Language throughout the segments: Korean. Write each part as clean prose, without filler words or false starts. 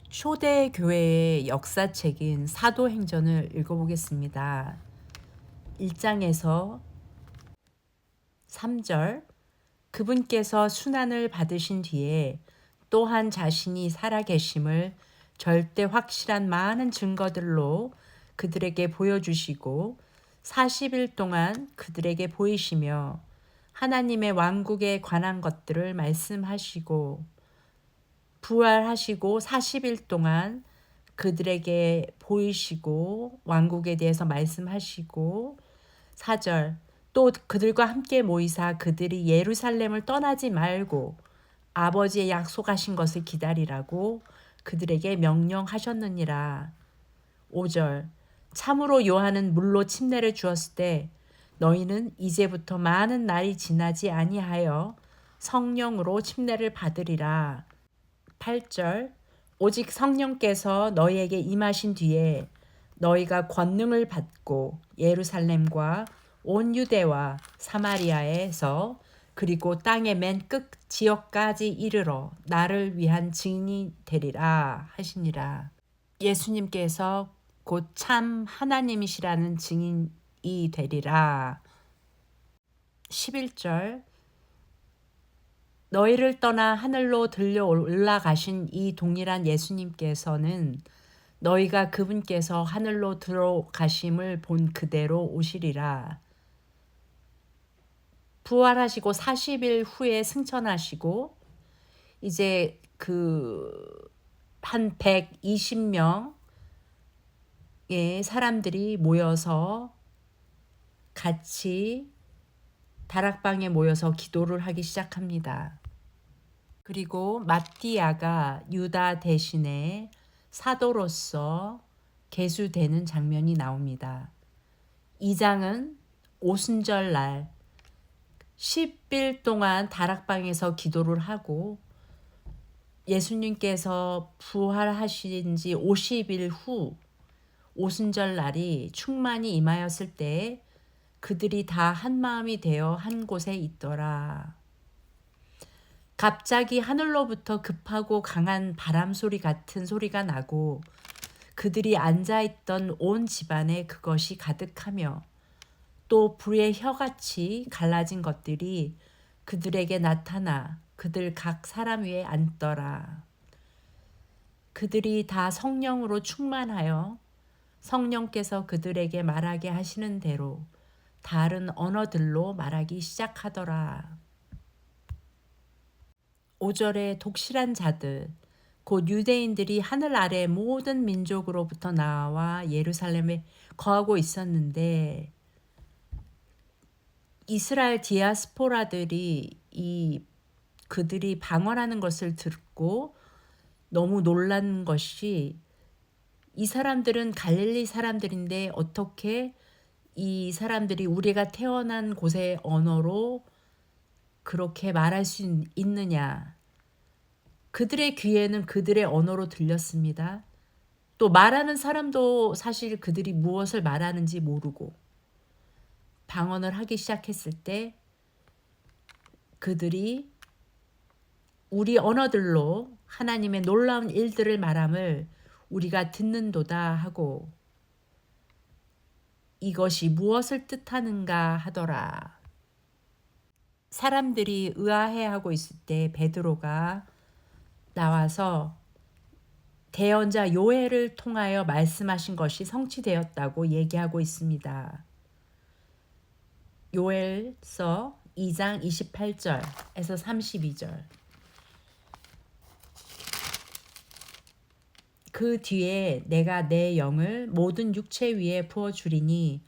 초대교회의 역사책인 사도행전을 읽어보겠습니다. 1장에서 3절. 그분께서 순환을 받으신 뒤에 또한 자신이 살아계심을 절대 확실한 많은 증거들로 그들에게 보여주시고 40일 동안 그들에게 보이시며 하나님의 왕국에 관한 것들을 말씀하시고 부활하시고 40일 동안 그들에게 보이시고 왕국에 대해서 말씀하시고 4절. 또 그들과 함께 모이사 그들이 예루살렘을 떠나지 말고 아버지의 약속하신 것을 기다리라고 그들에게 명령하셨느니라. 5절. 참으로 요한은 물로 침례를 주었을 때 너희는 이제부터 많은 날이 지나지 아니하여 성령으로 침례를 받으리라. 8절. 오직 성령께서 너희에게 임하신 뒤에 너희가 권능을 받고 예루살렘과 온 유대와 사마리아에서 그리고 땅의 맨 끝 지역까지 이르러 나를 위한 증인이 되리라 하시니라. 예수님께서 곧 참 하나님이시라는 증인이 되리라. 11절. 너희를 떠나 하늘로 들려 올라가신 이 동일한 예수님께서는 너희가 그분께서 하늘로 들어가심을 본 그대로 오시리라. 부활하시고 40일 후에 승천하시고 이제 한 120명의 사람들이 모여서 같이 다락방에 모여서 기도를 하기 시작합니다. 그리고 마띠아가 유다 대신에 사도로서 계수되는 장면이 나옵니다. 2장은 오순절날 10일 동안 다락방에서 기도를 하고 예수님께서 부활하신 지 50일 후 오순절날이 충만히 임하였을 때 그들이 다 한마음이 되어 한 곳에 있더라. 갑자기 하늘로부터 급하고 강한 바람 소리 같은 소리가 나고 그들이 앉아있던 온 집안에 그것이 가득하며 또 불의 혀같이 갈라진 것들이 그들에게 나타나 그들 각 사람 위에 앉더라. 그들이 다 성령으로 충만하여 성령께서 그들에게 말하게 하시는 대로 다른 언어들로 말하기 시작하더라. 5절에 독실한 자들 곧 유대인들이 하늘 아래 모든 민족으로부터 나와 예루살렘에 거하고 있었는데 이스라엘 디아스포라들이 그들이 방언하는 것을 듣고 너무 놀란 것이 이 사람들은 갈릴리 사람들인데 어떻게 이 사람들이 우리가 태어난 곳의 언어로 그렇게 말할 수 있느냐. 그들의 귀에는 그들의 언어로 들렸습니다. 또 말하는 사람도 사실 그들이 무엇을 말하는지 모르고 방언을 하기 시작했을 때 그들이 우리 언어들로 하나님의 놀라운 일들을 말함을 우리가 듣는도다 하고 이것이 무엇을 뜻하는가 하더라. 사람들이 의아해하고 있을 때 베드로가 나와서 대언자 요엘을 통하여 말씀하신 것이 성취되었다고 얘기하고 있습니다. 요엘서 2장 28절에서 32절. 그 뒤에 내가 내 영을 모든 육체 위에 부어주리니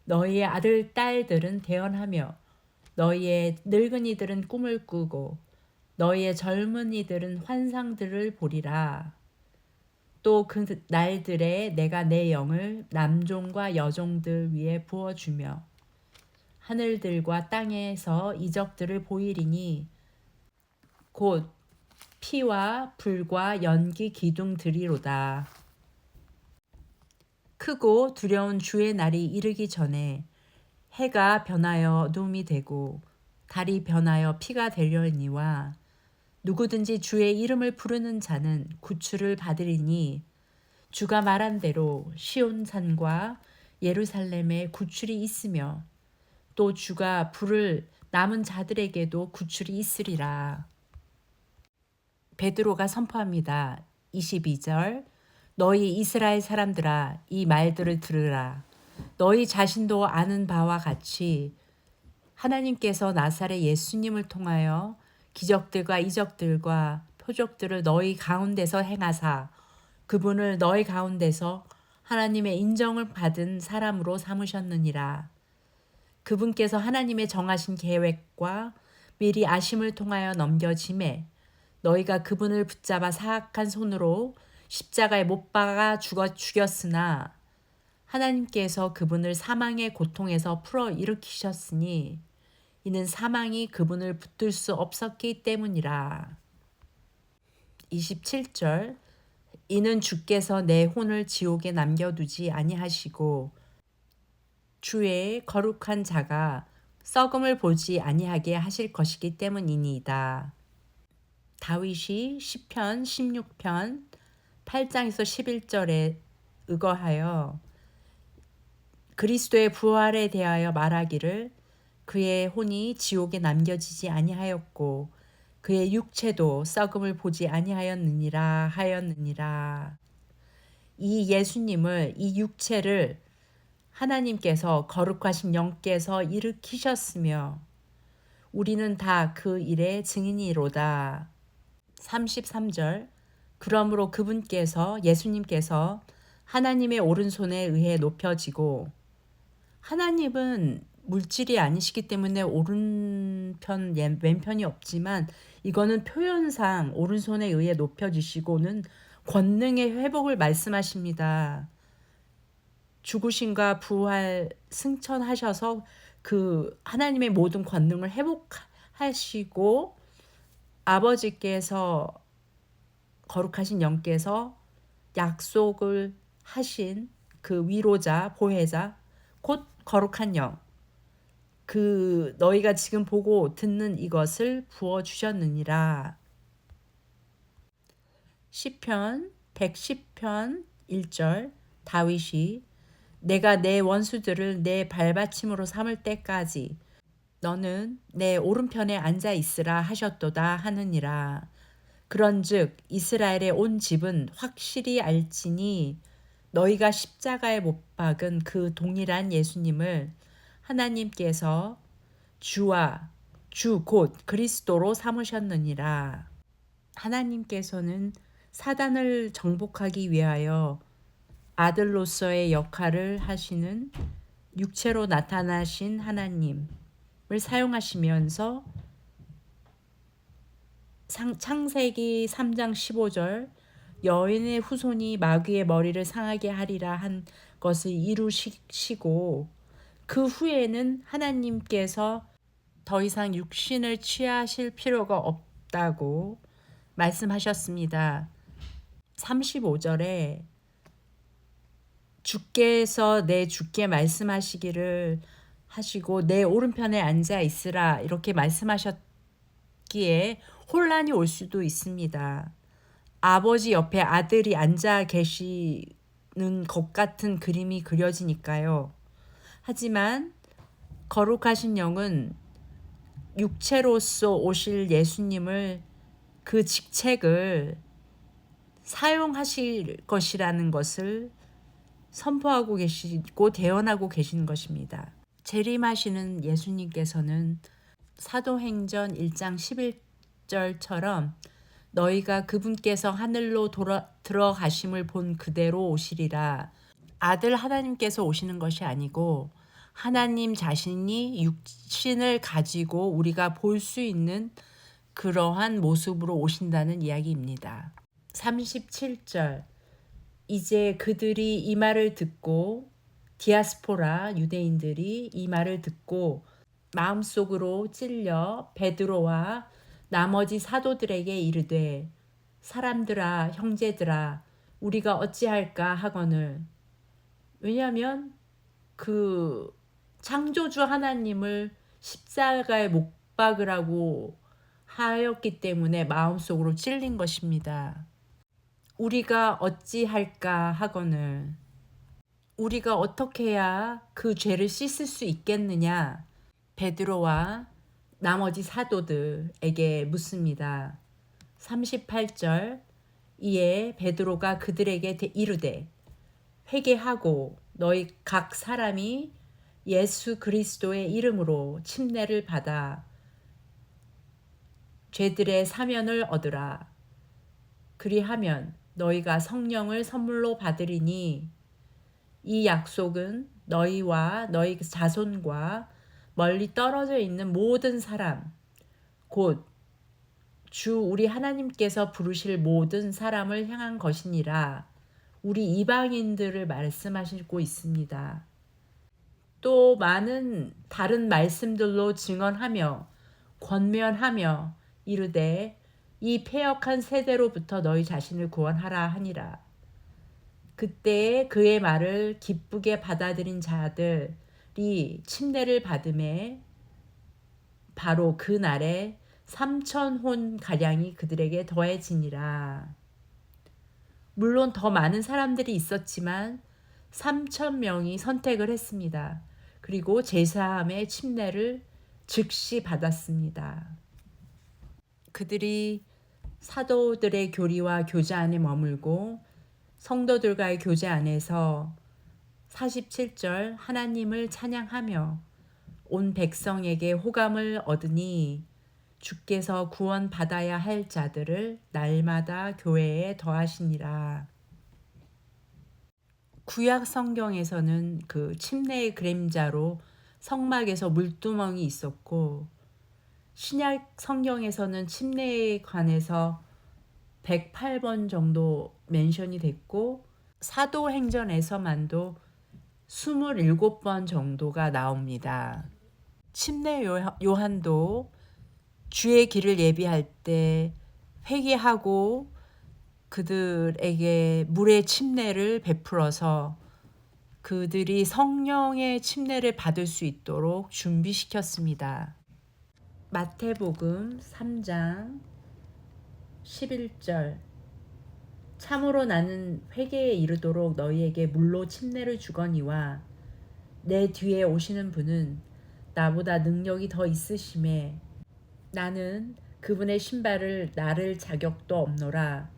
너희의 아들 딸들은 대언하며 너희의 늙은이들은 꿈을 꾸고 너희의 젊은이들은 환상들을 보리라. 또 그 날들에 내가 내 영을 남종과 여종들 위에 부어주며 하늘들과 땅에서 이적들을 보이리니 곧 피와 불과 연기 기둥들이로다. 크고 두려운 주의 날이 이르기 전에 해가 변하여 어둠이 되고 달이 변하여 피가 되려니와 누구든지 주의 이름을 부르는 자는 구출을 받으리니 주가 말한 대로 시온산과 예루살렘에 구출이 있으며 또 주가 부를 남은 자들에게도 구출이 있으리라. 베드로가 선포합니다. 22절 너희 이스라엘 사람들아 이 말들을 들으라. 너희 자신도 아는 바와 같이 하나님께서 나사렛 예수님을 통하여 기적들과 이적들과 표적들을 너희 가운데서 행하사 그분을 너희 가운데서 하나님의 인정을 받은 사람으로 삼으셨느니라. 그분께서 하나님의 정하신 계획과 미리 아심을 통하여 넘겨짐에 너희가 그분을 붙잡아 사악한 손으로 십자가에 못 박아 죽였으나 하나님께서 그분을 사망의 고통에서 풀어 일으키셨으니 이는 사망이 그분을 붙들 수 없었기 때문이라. 27절 이는 주께서 내 혼을 지옥에 남겨두지 아니하시고 주의 거룩한 자가 썩음을 보지 아니하게 하실 것이기 때문이니이다. 다윗이 시편 16편 8장에서 11절에 의거하여 그리스도의 부활에 대하여 말하기를 그의 혼이 지옥에 남겨지지 아니하였고 그의 육체도 썩음을 보지 아니하였느니라 하였느니라. 이 예수님을 이 육체를 하나님께서 거룩하신 영께서 일으키셨으며 우리는 다 그 일의 증인이로다. 33절 그러므로 그분께서 예수님께서 하나님의 오른손에 의해 높여지고 하나님은 물질이 아니시기 때문에 오른편 왼편이 없지만 이거는 표현상 오른손에 의해 높여지시고는 권능의 회복을 말씀하십니다. 죽으심과 부활 승천하셔서 그 하나님의 모든 권능을 회복하시고 아버지께서 거룩하신 영께서 약속을 하신 그 위로자 보혜자 곧 거룩한 영 그 너희가 지금 보고 듣는 이것을 부어주셨느니라. 시편 110편 1절 다윗이 내가 내 원수들을 내 발받침으로 삼을 때까지 너는 내 오른편에 앉아 있으라 하셨도다 하느니라. 그런즉 이스라엘의 온 집은 확실히 알지니 너희가 십자가에 못 박은 그 동일한 예수님을 하나님께서 주와 주 곧 그리스도로 삼으셨느니라. 하나님께서는 사단을 정복하기 위하여 아들로서의 역할을 하시는 육체로 나타나신 하나님을 사용하시면서 창세기 3장 15절 여인의 후손이 마귀의 머리를 상하게 하리라 한 것을 이루시고 그 후에는 하나님께서 더 이상 육신을 취하실 필요가 없다고 말씀하셨습니다. 35절에 주께서 내 주께 말씀하시기를 하시고 내 오른편에 앉아 있으라 이렇게 말씀하셨기에 혼란이 올 수도 있습니다. 아버지 옆에 아들이 앉아 계시는 것 같은 그림이 그려지니까요. 하지만 거룩하신 영은 육체로서 오실 예수님을 그 직책을 사용하실 것이라는 것을 선포하고 계시고 대언하고 계시는 것입니다. 재림하시는 예수님께서는 사도행전 1장 11절처럼 너희가 그분께서 하늘로 들어가심을 본 그대로 오시리라. 아들 하나님께서 오시는 것이 아니고 하나님 자신이 육신을 가지고 우리가 볼 수 있는 그러한 모습으로 오신다는 이야기입니다. 37절 이제 그들이 이 말을 듣고 디아스포라 유대인들이 이 말을 듣고 마음속으로 찔려 베드로와 나머지 사도들에게 이르되 사람들아 형제들아 우리가 어찌할까 하거늘 왜냐하면 그 창조주 하나님을 십자가에 못 박으라고 하였기 때문에 마음속으로 찔린 것입니다. 우리가 어찌할까 하거늘 우리가 어떻게 해야 그 죄를 씻을 수 있겠느냐? 베드로와 나머지 사도들에게 묻습니다. 38절 이에 베드로가 그들에게 이르되 회개하고 너희 각 사람이 예수 그리스도의 이름으로 침례를 받아 죄들의 사면을 얻으라. 그리하면 너희가 성령을 선물로 받으리니 이 약속은 너희와 너희 자손과 멀리 떨어져 있는 모든 사람 곧 주 우리 하나님께서 부르실 모든 사람을 향한 것이니라. 우리 이방인들을 말씀하시고 있습니다. 또 많은 다른 말씀들로 증언하며 권면하며 이르되 이 패역한 세대로부터 너희 자신을 구원하라 하니라. 그때 그의 말을 기쁘게 받아들인 자들이 침례를 받음에 바로 그 날에 3,000혼 가량이 그들에게 더해지니라. 물론 더 많은 사람들이 있었지만 3,000명이 선택을 했습니다. 그리고 제사함의 침례를 즉시 받았습니다. 그들이 사도들의 교리와 교제 안에 머물고 성도들과의 교제 안에서 47절 하나님을 찬양하며 온 백성에게 호감을 얻으니 주께서 구원받아야 할 자들을 날마다 교회에 더하시니라. 구약 성경에서는 그 침례의 그림자로 성막에서 물두멍이 있었고 신약 성경에서는 침례에 관해서 108번 정도 멘션이 됐고 사도행전에서만도 27번 정도가 나옵니다. 침례 요한도 주의 길을 예비할 때 회개하고 그들에게 물의 침례를 베풀어서 그들이 성령의 침례를 받을 수 있도록 준비시켰습니다. 마태복음 3장 11절 참으로 나는 회개에 이르도록 너희에게 물로 침례를 주거니와 내 뒤에 오시는 분은 나보다 능력이 더 있으심에 나는 그분의 신발을 나를 자격도 없노라.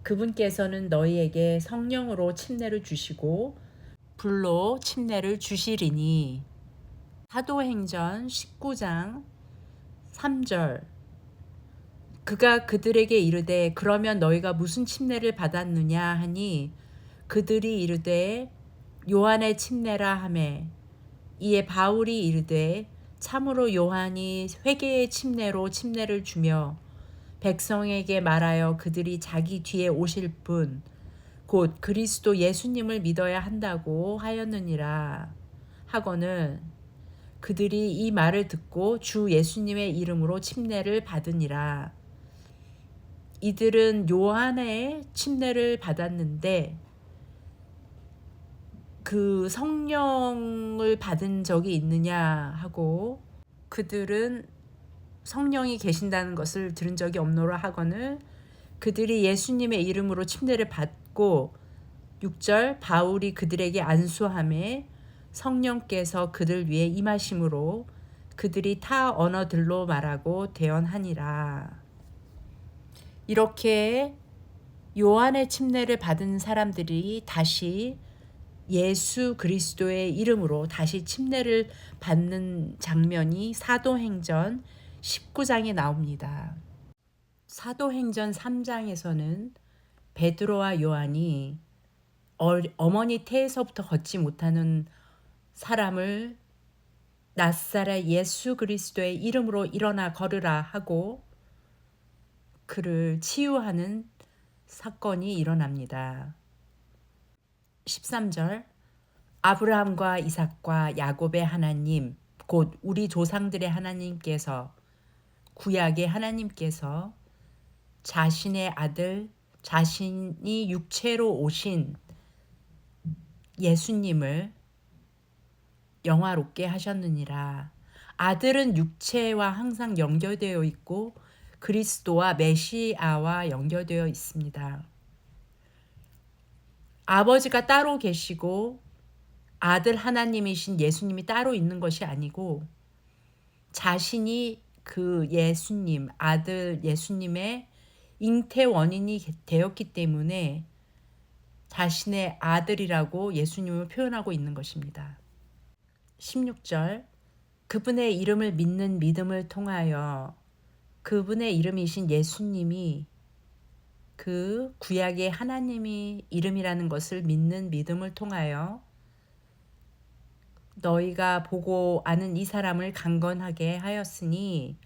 그분께서는 너희에게 성령으로 침례를 주시고 불로 침례를 주시리니. 사도행전 19장 3절 그가 그들에게 이르되 그러면 너희가 무슨 침례를 받았느냐 하니 그들이 이르되 요한의 침례라 하매 이에 바울이 이르되 참으로 요한이 회개의 침례로 침례를 주며 백성에게 말하여 그들이 자기 뒤에 오실 분 곧 그리스도 예수님을 믿어야 한다고 하였느니라 하거늘 그들이 이 말을 듣고 주 예수님의 이름으로 침례를 받으니라. 이들은 요한의 침례를 받았는데 그 성령을 받은 적이 있느냐 하고 그들은 성령이 계신다는 것을 들은 적이 없노라 하거늘 그들이 예수님의 이름으로 침례를 받고 6절 바울이 그들에게 안수하매 성령께서 그들 위에 임하심으로 그들이 타 언어들로 말하고 대언하니라. 이렇게 요한의 침례를 받은 사람들이 다시 예수 그리스도의 이름으로 다시 침례를 받는 장면이 사도행전 19장에 나옵니다. 사도행전 3장에서는 베드로와 요한이 어머니 태에서부터 걷지 못하는 사람을 낫사렛 예수 그리스도의 이름으로 일어나 걸으라 하고 그를 치유하는 사건이 일어납니다. 13절 아브라함과 이삭과 야곱의 하나님 곧 우리 조상들의 하나님께서 구약의 하나님께서 자신의 아들 자신이 육체로 오신 예수님을 영화롭게 하셨느니라. 아들은 육체와 항상 연결되어 있고 그리스도와 메시아와 연결되어 있습니다. 아버지가 따로 계시고 아들 하나님이신 예수님이 따로 있는 것이 아니고 자신이 그 예수님, 아들 예수님의 잉태 원인이 되었기 때문에 자신의 아들이라고 예수님을 표현하고 있는 것입니다. 16절 그분의 이름을 믿는 믿음을 통하여 그분의 이름이신 예수님이 그 구약의 하나님이 이름이라는 것을 믿는 믿음을 통하여 너희가 보고 아는 이 사람을 강건하게 하였으니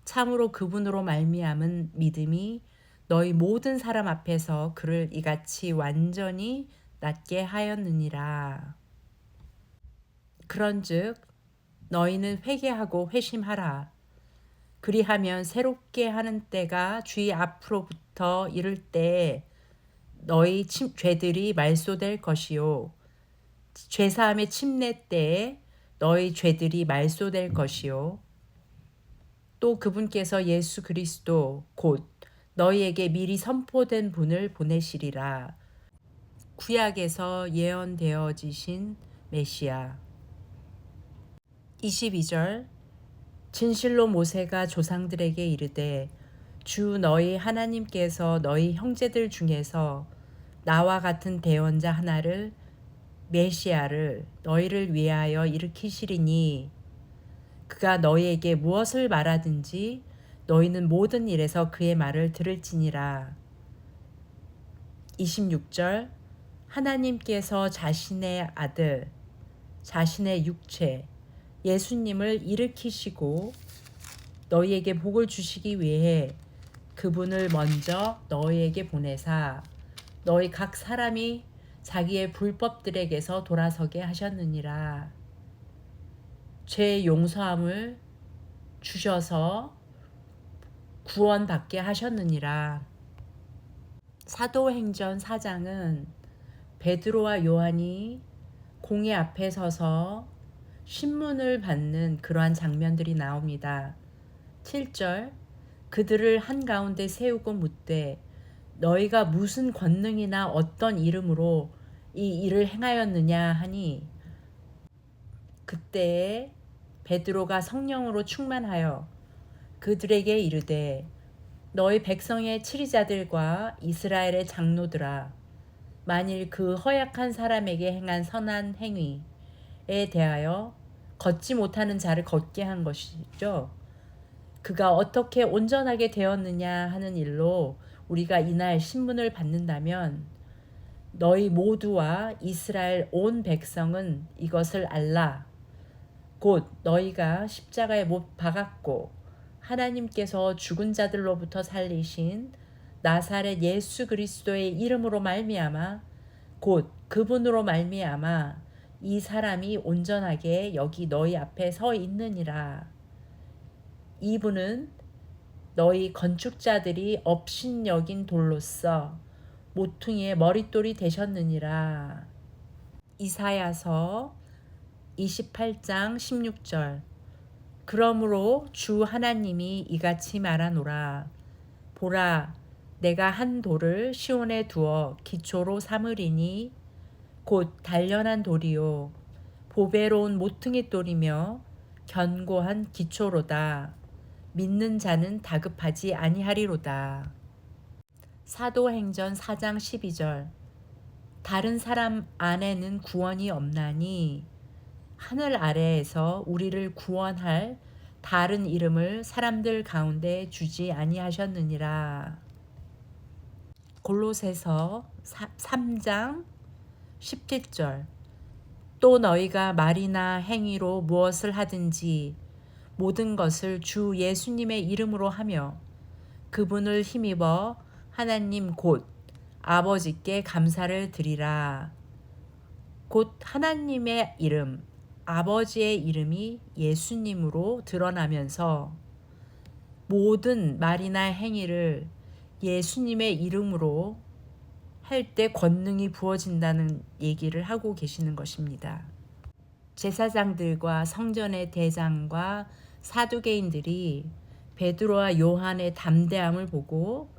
참으로 그분으로 말미암은 믿음이 너희 모든 사람 앞에서 그를 이같이 완전히 낫게 하였느니라. 그런즉 너희는 회개하고 회심하라. 그리하면 새롭게 하는 때가 주의 앞으로부터 이를 때 너희 죄들이 말소될 것이요 죄사함의 침례 때에 너희 죄들이 말소될 것이요 또 그분께서 예수 그리스도 곧 너희에게 미리 선포된 분을 보내시리라. 구약에서 예언되어지신 메시아. 22절 진실로 모세가 조상들에게 이르되 주 너희 하나님께서 너희 형제들 중에서 나와 같은 대언자 하나를 메시아를 너희를 위하여 일으키시리니 그가 너희에게 무엇을 말하든지 너희는 모든 일에서 그의 말을 들을지니라. 26절 하나님께서 자신의 아들 자신의 육체 예수님을 일으키시고 너희에게 복을 주시기 위해 그분을 먼저 너희에게 보내사 너희 각 사람이 자기의 불법들에게서 돌아서게 하셨느니라. 죄 용서함을 주셔서 구원받게 하셨느니라. 사도행전 4장은 베드로와 요한이 공회 앞에 서서 신문을 받는 그러한 장면들이 나옵니다. 7절 그들을 한가운데 세우고 묻되 너희가 무슨 권능이나 어떤 이름으로 이 일을 행하였느냐 하니 그때에 베드로가 성령으로 충만하여 그들에게 이르되 너희 백성의 치리자들과 이스라엘의 장로들아 만일 그 허약한 사람에게 행한 선한 행위에 대하여 걷지 못하는 자를 걷게 한 것이죠. 그가 어떻게 온전하게 되었느냐 하는 일로 우리가 이날 신문을 받는다면 너희 모두와 이스라엘 온 백성은 이것을 알라. 곧 너희가 십자가에 못 박았고 하나님께서 죽은 자들로부터 살리신 나사렛 예수 그리스도의 이름으로 말미암아 곧 그분으로 말미암아 이 사람이 온전하게 여기 너희 앞에 서 있느니라. 이분은 너희 건축자들이 업신여긴 돌로서 모퉁이의 머릿돌이 되셨느니라. 이사야서 28장 16절 그러므로 주 하나님이 이같이 말하노라. 보라 내가 한 돌을 시온에 두어 기초로 삼으리니 곧 단련한 돌이요 보배로운 모퉁이 돌이며 견고한 기초로다. 믿는 자는 다급하지 아니하리로다. 사도행전 4장 12절 다른 사람 안에는 구원이 없나니 하늘 아래에서 우리를 구원할 다른 이름을 사람들 가운데 주지 아니하셨느니라. 골로새서 3장 17절 또 너희가 말이나 행위로 무엇을 하든지 모든 것을 주 예수님의 이름으로 하며 그분을 힘입어 하나님 곧 아버지께 감사를 드리라. 곧 하나님의 이름, 아버지의 이름이 예수님으로 드러나면서 모든 말이나 행위를 예수님의 이름으로 할 때 권능이 부어진다는 얘기를 하고 계시는 것입니다. 제사장들과 성전의 대장과 사두개인들이 베드로와 요한의 담대함을 보고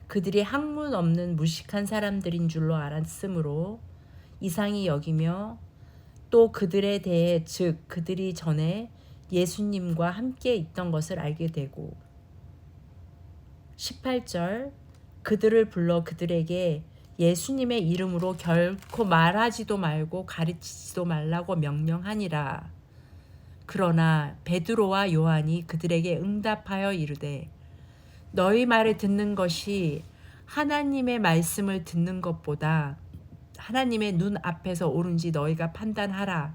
그들이 학문 없는 무식한 사람들인 줄로 알았으므로 이상히 여기며 또 그들에 대해 즉 그들이 전에 예수님과 함께 있던 것을 알게 되고 18절 그들을 불러 그들에게 예수님의 이름으로 결코 말하지도 말고 가르치지도 말라고 명령하니라. 그러나 베드로와 요한이 그들에게 응답하여 이르되 너희 말을 듣는 것이 하나님의 말씀을 듣는 것보다 하나님의 눈 앞에서 옳은지 너희가 판단하라.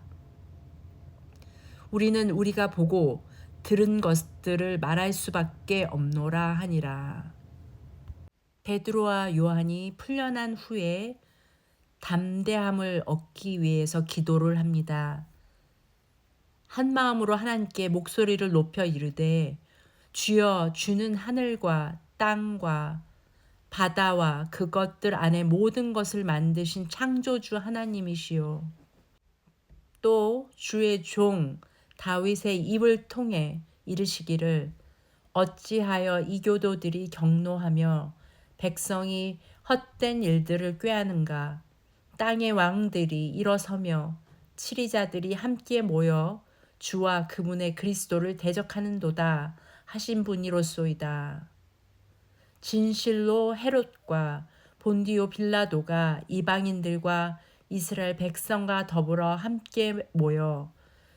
우리는 우리가 보고 들은 것들을 말할 수밖에 없노라 하니라. 베드로와 요한이 풀려난 후에 담대함을 얻기 위해서 기도를 합니다. 한 마음으로 하나님께 목소리를 높여 이르되 주여 주는 하늘과 땅과 바다와 그것들 안에 모든 것을 만드신 창조주 하나님이시요. 또 주의 종 다윗의 입을 통해 이르시기를 어찌하여 이 교도들이 경노하며 백성이 헛된 일들을 꾀하는가. 땅의 왕들이 일어서며 치리자들이 함께 모여 주와 그분의 그리스도를 대적하는도다 하신 분이로소이다. 진실로 헤롯과 본디오 빌라도가 이방인들과 이스라엘 백성과 더불어 함께 모여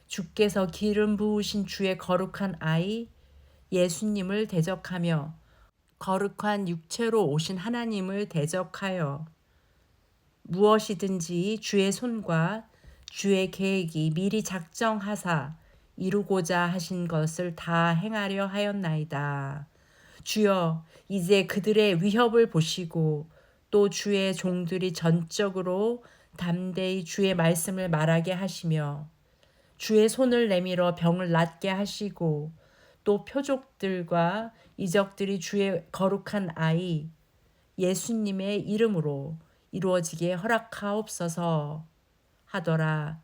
주께서 기름 부으신 주의 거룩한 아이 예수님을 대적하며 거룩한 육체로 오신 하나님을 대적하여 무엇이든지 주의 손과 주의 계획이 미리 작정하사 이루고자 하신 것을 다 행하려 하였나이다. 주여 이제 그들의 위협을 보시고 또 주의 종들이 전적으로 담대히 주의 말씀을 말하게 하시며 주의 손을 내밀어 병을 낫게 하시고 또 표족들과 이적들이 주의 거룩한 아이 예수님의 이름으로 이루어지게 허락하옵소서 하더라.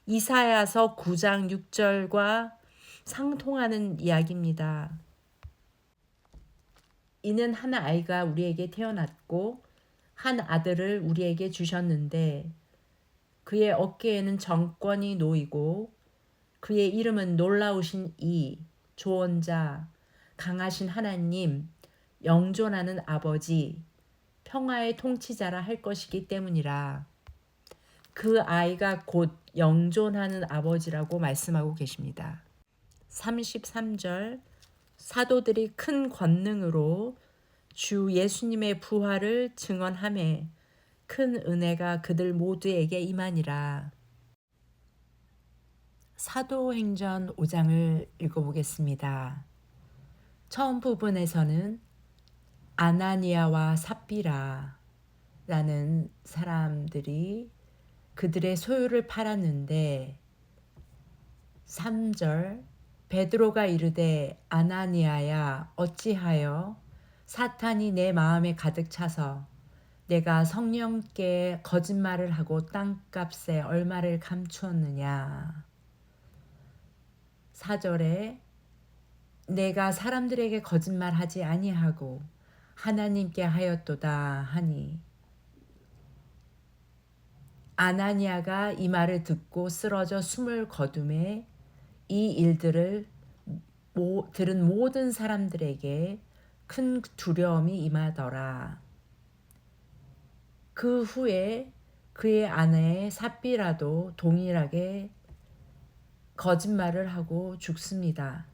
이사야서 9장 6절과 상통하는 이야기입니다. 이는 한 아이가 우리에게 태어났고 한 아들을 우리에게 주셨는데 그의 어깨에는 정권이 놓이고 그의 이름은 놀라우신 이 조언자 강하신 하나님 영존하는 아버지 평화의 통치자라 할 것이기 때문이라. 그 아이가 곧 영존하는 아버지라고 말씀하고 계십니다. 33절 사도들이 큰 권능으로 주 예수님의 부활을 증언하매 큰 은혜가 그들 모두에게 임하니라. 사도행전 5장을 읽어보겠습니다. 처음 부분에서는 아나니아와 삽비라라는 사람들이 그들의 소유를 팔았는데 3절 베드로가 이르되 아나니아야 어찌하여 사탄이 내 마음에 가득 차서 내가 성령께 거짓말을 하고 땅값에 얼마를 감추었느냐. 4절에 내가 사람들에게 거짓말하지 아니하고 하나님께 하였도다 하니 아나니아가 이 말을 듣고 쓰러져 숨을 거두매 이 일들을 들은 모든 사람들에게 큰 두려움이 임하더라. 그 후에 그의 아내 삽비라도 동일하게 거짓말을 하고 죽습니다.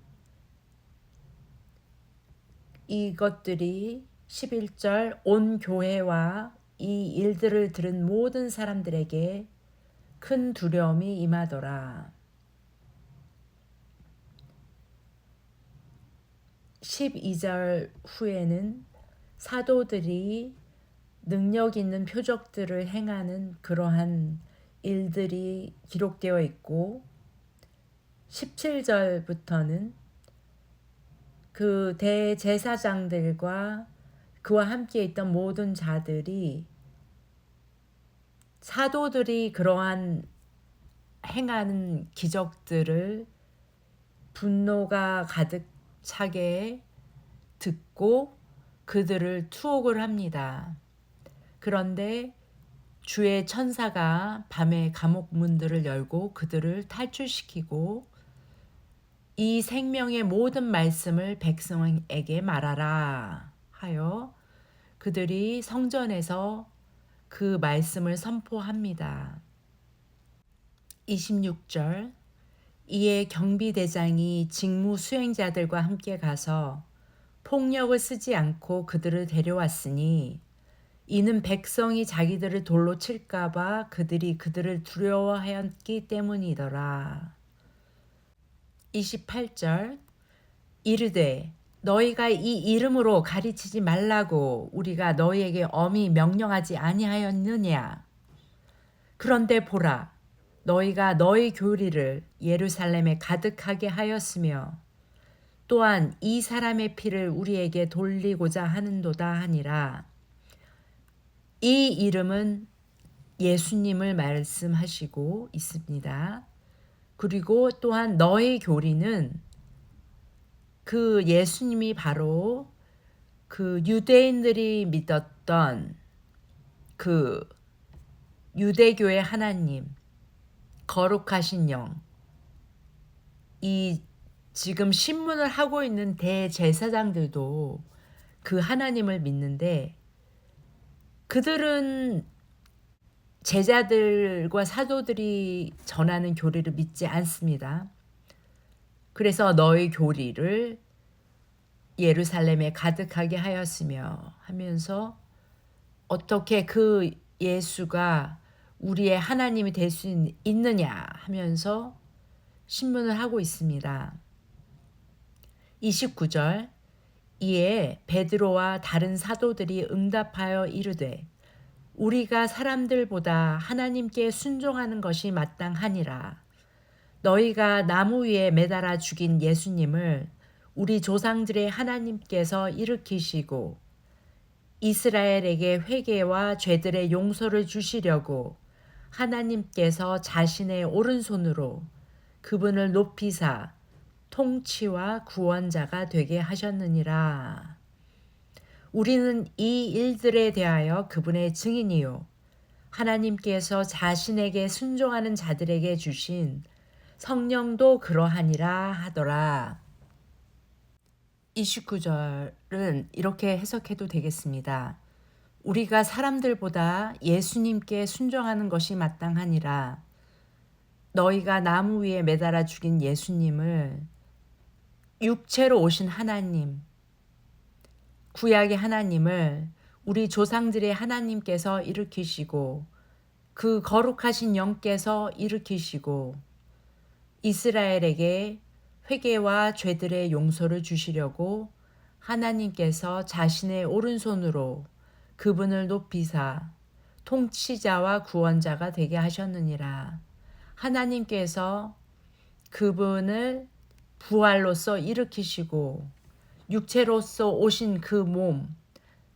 이것들이 11절 온 교회와 이 일들을 들은 모든 사람들에게 큰 두려움이 임하더라. 12절 후에는 사도들이 능력 있는 표적들을 행하는 그러한 일들이 기록되어 있고 17절부터는 그 대제사장들과 그와 함께 있던 모든 자들이 사도들이 그러한 행하는 기적들을 분노가 가득 차게 듣고 그들을 투옥을 합니다. 그런데 주의 천사가 밤에 감옥 문들을 열고 그들을 탈출시키고 이 생명의 모든 말씀을 백성에게 말하라 하여 그들이 성전에서 그 말씀을 선포합니다. 26절 이에 경비대장이 직무 수행자들과 함께 가서 폭력을 쓰지 않고 그들을 데려왔으니 이는 백성이 자기들을 돌로 칠까봐 그들이 그들을 두려워하였기 때문이더라. 28절 이르되 너희가 이 이름으로 가르치지 말라고 우리가 너희에게 엄히 명령하지 아니하였느냐. 그런데 보라 너희가 너희 교리를 예루살렘에 가득하게 하였으며 또한 이 사람의 피를 우리에게 돌리고자 하는도다 하니라. 이 이름은 예수님을 말씀하시고 있습니다. 그리고 또한 너의 교리는 그 예수님이 바로 그 유대인들이 믿었던 그 유대교의 하나님, 거룩하신 영, 이 지금 신문을 하고 있는 대제사장들도 그 하나님을 믿는데 그들은 제자들과 사도들이 전하는 교리를 믿지 않습니다. 그래서 너희 교리를 예루살렘에 가득하게 하였으며 하면서 어떻게 그 예수가 우리의 하나님이 될 수 있느냐 하면서 신문을 하고 있습니다. 29절 이에 베드로와 다른 사도들이 응답하여 이르되 우리가 사람들보다 하나님께 순종하는 것이 마땅하니라. 너희가 나무 위에 매달아 죽인 예수님을 우리 조상들의 하나님께서 일으키시고 이스라엘에게 회개와 죄들의 용서를 주시려고 하나님께서 자신의 오른손으로 그분을 높이사 통치와 구원자가 되게 하셨느니라. 우리는 이 일들에 대하여 그분의 증인이요 하나님께서 자신에게 순종하는 자들에게 주신 성령도 그러하니라 하더라. 29절은 이렇게 해석해도 되겠습니다. 우리가 사람들보다 예수님께 순종하는 것이 마땅하니라. 너희가 나무 위에 매달아 죽인 예수님을 육체로 오신 하나님, 구약의 하나님을 우리 조상들의 하나님께서 일으키시고 그 거룩하신 영께서 일으키시고 이스라엘에게 회개와 죄들의 용서를 주시려고 하나님께서 자신의 오른손으로 그분을 높이사 통치자와 구원자가 되게 하셨느니라. 하나님께서 그분을 부활로서 일으키시고 육체로서 오신 그 몸,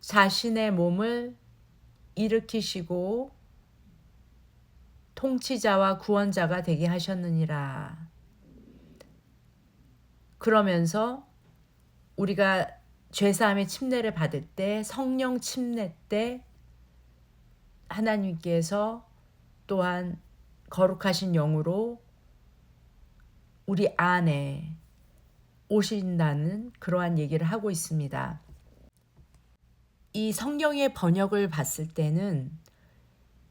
자신의 몸을 일으키시고 통치자와 구원자가 되게 하셨느니라. 그러면서 우리가 죄사함의 침례를 받을 때 성령 침례 때 하나님께서 또한 거룩하신 영으로 우리 안에 오신다는 그러한 얘기를 하고 있습니다. 이 성경의 번역을 봤을 때는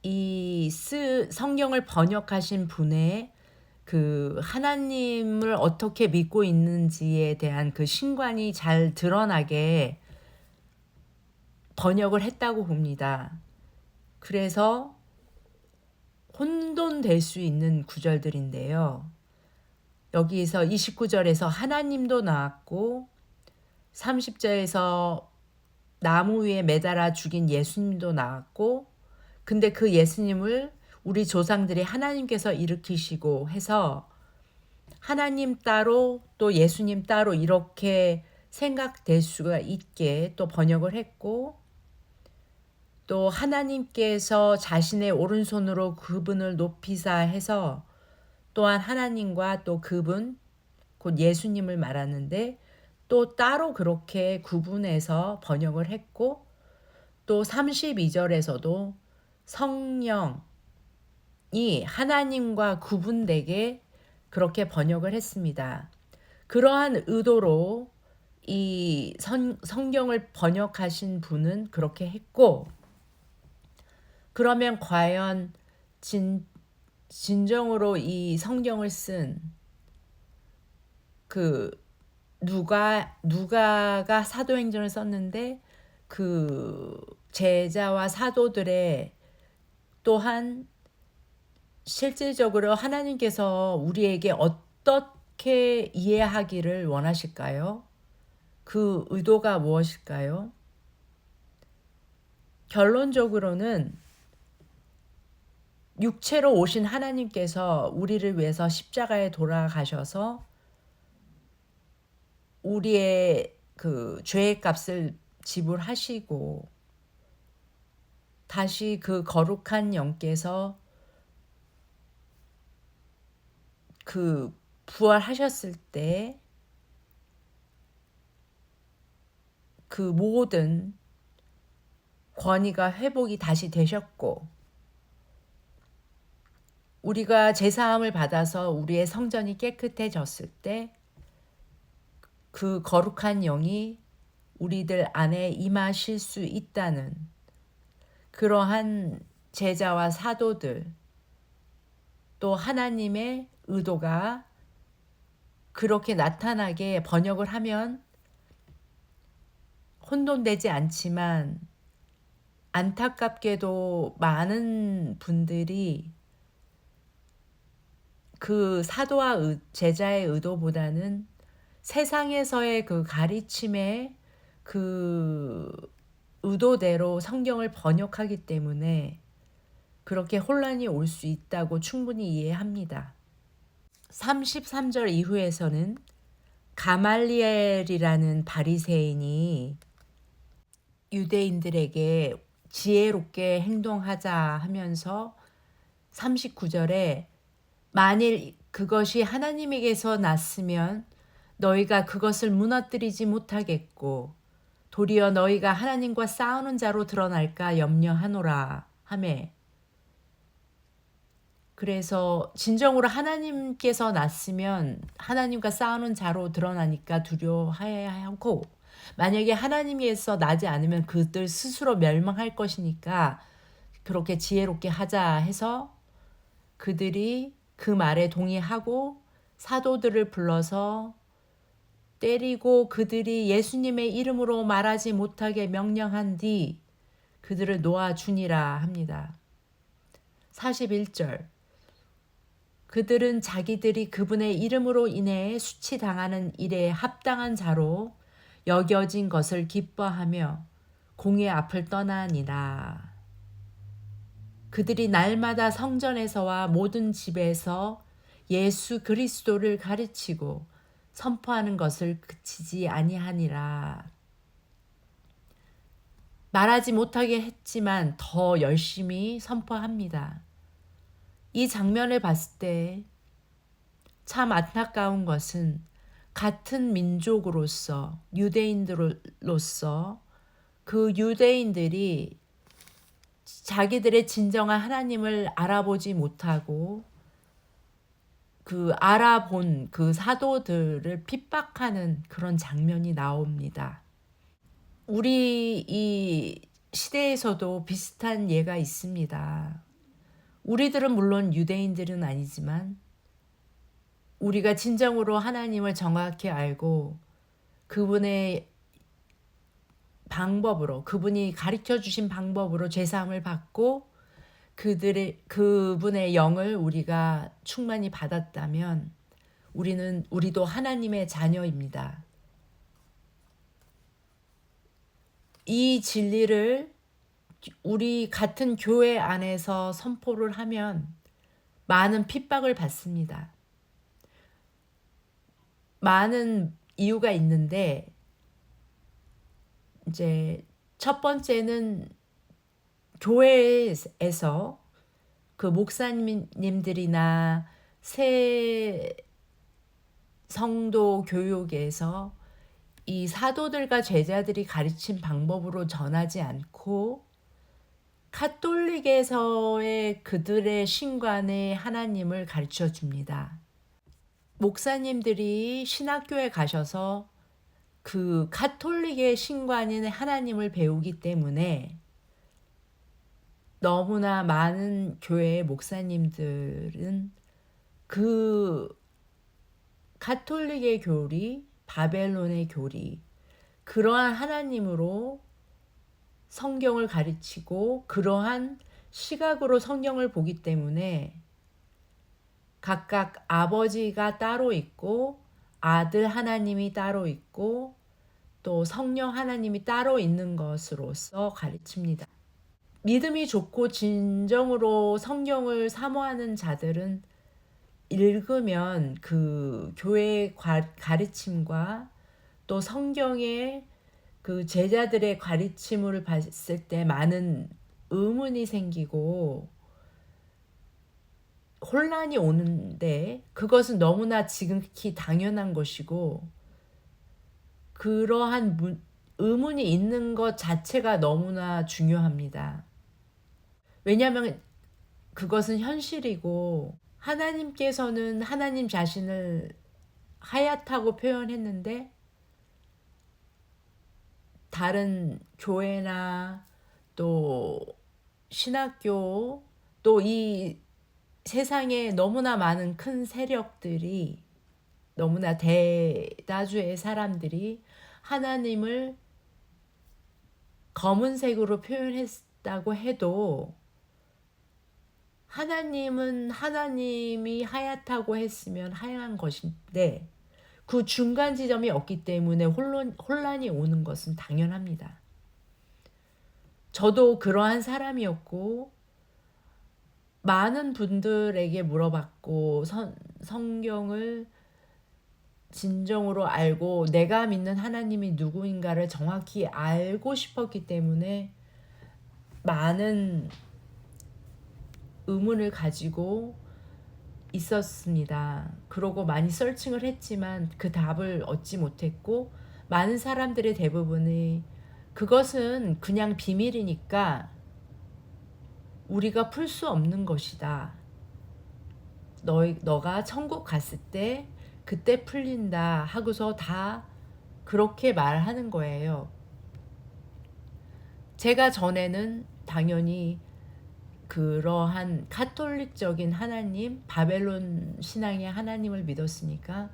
이 성경을 번역하신 분의 그 하나님을 어떻게 믿고 있는지에 대한 그 신관이 잘 드러나게 번역을 했다고 봅니다. 그래서 혼돈될 수 있는 구절들인데요. 여기에서 29절에서 하나님도 나왔고 30절에서 나무 위에 매달아 죽인 예수님도 나왔고 근데 그 예수님을 우리 조상들이 하나님께서 일으키시고 해서 하나님 따로 또 예수님 따로 이렇게 생각될 수가 있게 또 번역을 했고 또 하나님께서 자신의 오른손으로 그분을 높이사 해서 또한 하나님과 또 그분 곧 예수님을 말하는데 또 따로 그렇게 구분해서 번역을 했고 또 32절에서도 성령이 하나님과 구분되게 그렇게 번역을 했습니다. 그러한 의도로 이 성경을 번역하신 분은 그렇게 했고, 그러면 과연 진정으로 이 성경을 쓴 그 누가가 사도행전을 썼는데 그 제자와 사도들의 또한 실질적으로 하나님께서 우리에게 어떻게 이해하기를 원하실까요? 그 의도가 무엇일까요? 결론적으로는 육체로 오신 하나님께서 우리를 위해서 십자가에 돌아가셔서 우리의 그 죄의 값을 지불하시고 다시 그 거룩한 영께서 그 부활하셨을 때 그 모든 권위가 회복이 다시 되셨고, 우리가 제사함을 받아서 우리의 성전이 깨끗해졌을 때 그 거룩한 영이 우리들 안에 임하실 수 있다는 그러한 제자와 사도들 또 하나님의 의도가 그렇게 나타나게 번역을 하면 혼돈되지 않지만 안타깝게도 많은 분들이 그 사도와 제자의 의도보다는 세상에서의 그 가르침의 그 의도대로 성경을 번역하기 때문에 그렇게 혼란이 올 수 있다고 충분히 이해합니다. 33절 이후에서는 가말리엘이라는 바리새인이 유대인들에게 지혜롭게 행동하자 하면서 39절에 만일 그것이 하나님에게서 났으면 너희가 그것을 무너뜨리지 못하겠고 도리어 너희가 하나님과 싸우는 자로 드러날까 염려하노라 하매, 그래서 진정으로 하나님께서 났으면 하나님과 싸우는 자로 드러나니까 두려워해야 하고, 만약에 하나님께서 나지 않으면 그들 스스로 멸망할 것이니까 그렇게 지혜롭게 하자 해서 그들이 그 말에 동의하고 사도들을 불러서 때리고 그들이 예수님의 이름으로 말하지 못하게 명령한 뒤 그들을 놓아주니라 합니다. 41절 그들은 자기들이 그분의 이름으로 인해 수치당하는 일에 합당한 자로 여겨진 것을 기뻐하며 공의 앞을 떠나니라. 그들이 날마다 성전에서와 모든 집에서 예수 그리스도를 가르치고 선포하는 것을 그치지 아니하니라. 말하지 못하게 했지만 더 열심히 선포합니다. 이 장면을 봤을 때 참 안타까운 것은 같은 민족으로서 유대인들로서 그 유대인들이 자기들의 진정한 하나님을 알아보지 못하고 그 알아본 그 사도들을 핍박하는 그런 장면이 나옵니다. 우리 이 시대에서도 비슷한 예가 있습니다. 우리들은 물론 유대인들은 아니지만 우리가 진정으로 하나님을 정확히 알고 그분의 방법으로, 그분이 가르쳐 주신 방법으로 죄사함을 받고 그분의 영을 우리가 충만히 받았다면 우리도 하나님의 자녀입니다. 이 진리를 우리 같은 교회 안에서 선포를 하면 많은 핍박을 받습니다. 많은 이유가 있는데 이제 첫 번째는 교회에서 그 목사님들이나 새 성도 교육에서 이 사도들과 제자들이 가르친 방법으로 전하지 않고 카톨릭에서의 그들의 신관의 하나님을 가르쳐 줍니다. 목사님들이 신학교에 가셔서 그 카톨릭의 신관인 하나님을 배우기 때문에 너무나 많은 교회의 목사님들은 그 카톨릭의 교리, 바벨론의 교리, 그러한 하나님으로 성경을 가르치고 그러한 시각으로 성경을 보기 때문에 각각 아버지가 따로 있고 아들 하나님이 따로 있고 또 성령 하나님이 따로 있는 것으로서 가르칩니다. 믿음이 좋고 진정으로 성경을 사모하는 자들은 읽으면 그 교회의 가르침과 또 성경의 그 제자들의 가르침을 봤을 때 많은 의문이 생기고 혼란이 오는데 그것은 너무나 지극히 당연한 것이고 그러한 의문이 있는 것 자체가 너무나 중요합니다. 왜냐하면 그것은 현실이고 하나님께서는 하나님 자신을 하얗다고 표현했는데 다른 교회나 또 신학교 또 이 세상에 너무나 많은 큰 세력들이 너무나 대다수의 사람들이 하나님을 검은색으로 표현했다고 해도 하나님은 하나님이 하얗다고 했으면 하얀 것인데 그 중간 지점이 없기 때문에 혼란이 오는 것은 당연합니다. 저도 그러한 사람이었고 많은 분들에게 물어봤고 성경을 진정으로 알고 내가 믿는 하나님이 누구인가를 정확히 알고 싶었기 때문에 많은 의문을 가지고 있었습니다. 그러고 많이 서칭을 했지만 그 답을 얻지 못했고 많은 사람들의 대부분이 그것은 그냥 비밀이니까 우리가 풀 수 없는 것이다. 너가 천국 갔을 때 그때 풀린다 하고서 다 그렇게 말하는 거예요. 제가 전에는 당연히 그러한 카톨릭적인 하나님, 바벨론 신앙의 하나님을 믿었으니까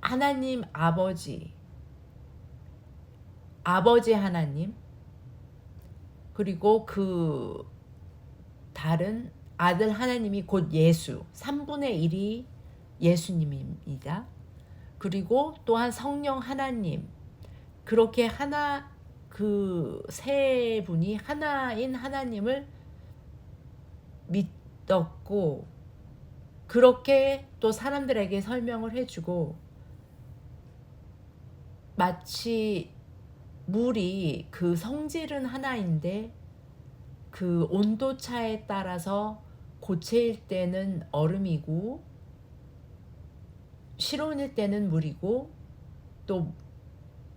하나님 아버지 하나님 그리고 그 다른 아들 하나님이 곧 예수 3분의 1이 예수님입니다. 그리고 또한 성령 하나님 그렇게 하나 그 세 분이 하나인 하나님을 믿었고 그렇게 또 사람들에게 설명을 해주고 마치 물이 그 성질은 하나인데 그 온도 차에 따라서 고체일 때는 얼음이고 실온일 때는 물이고 또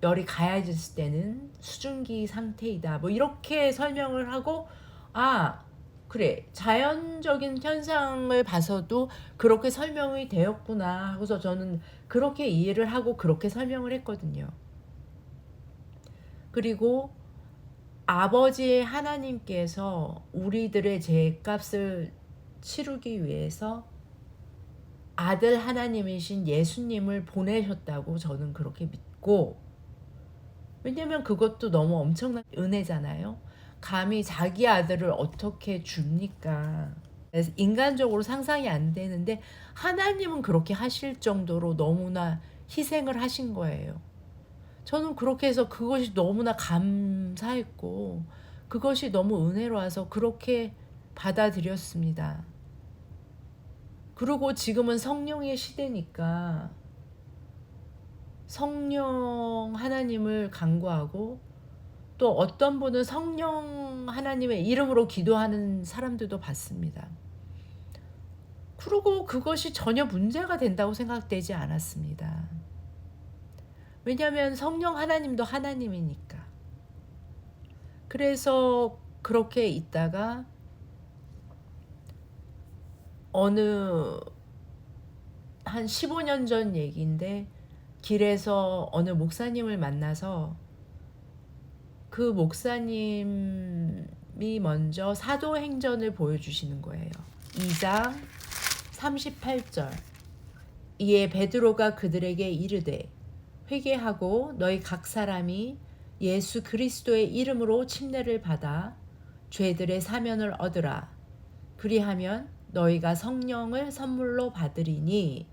열이 가해졌을 때는 수증기 상태이다. 뭐 이렇게 설명을 하고 그래 자연적인 현상을 봐서도 그렇게 설명이 되었구나 하고서 저는 그렇게 이해를 하고 그렇게 설명을 했거든요. 그리고 아버지 하나님께서 우리들의 죄값을 치르기 위해서 아들 하나님이신 예수님을 보내셨다고 저는 그렇게 믿고 왜냐면 그것도 너무 엄청난 은혜잖아요. 감히 자기 아들을 어떻게 줍니까? 인간적으로 상상이 안 되는데 하나님은 그렇게 하실 정도로 너무나 희생을 하신 거예요. 저는 그렇게 해서 그것이 너무나 감사했고 그것이 너무 은혜로워서 그렇게 받아들였습니다. 그리고 지금은 성령의 시대니까 성령 하나님을 간구하고 또 어떤 분은 성령 하나님의 이름으로 기도하는 사람들도 봤습니다. 그리고 그것이 전혀 문제가 된다고 생각되지 않았습니다. 왜냐하면 성령 하나님도 하나님이니까. 그래서 그렇게 있다가 어느 한 15년 전 얘기인데 길에서 어느 목사님을 만나서 그 목사님이 먼저 사도행전을 보여주시는 거예요. 2장 38절. 이에 베드로가 그들에게 이르되 회개하고 너희 각 사람이 예수 그리스도의 이름으로 침례를 받아 죄들의 사면을 얻으라. 그리하면 너희가 성령을 선물로 받으리니